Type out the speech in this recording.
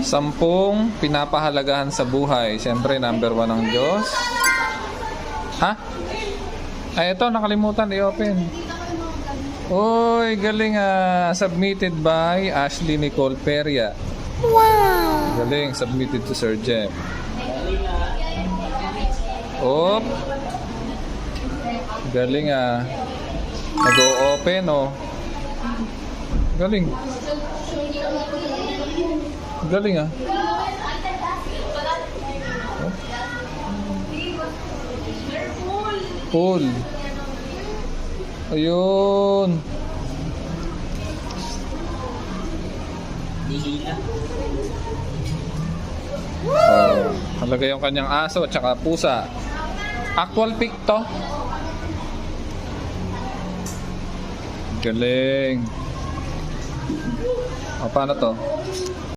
Sampung pinapahalagahan sa buhay. Siyempre, number 1 ang Diyos. Ha? Ay, ito, nakalimutan i-open. Uy, galing ah. Submitted by Ashley Nicole Peria. Wow! Galing, submitted to Sir Jeff. Op. Galing ah. Nag-o-open oh. Galing. Galing ah. Oh. Pull. Ayun. Oh, halaga yung kanyang aso at saka pusa. Actual pic to. Galing. O, paano to?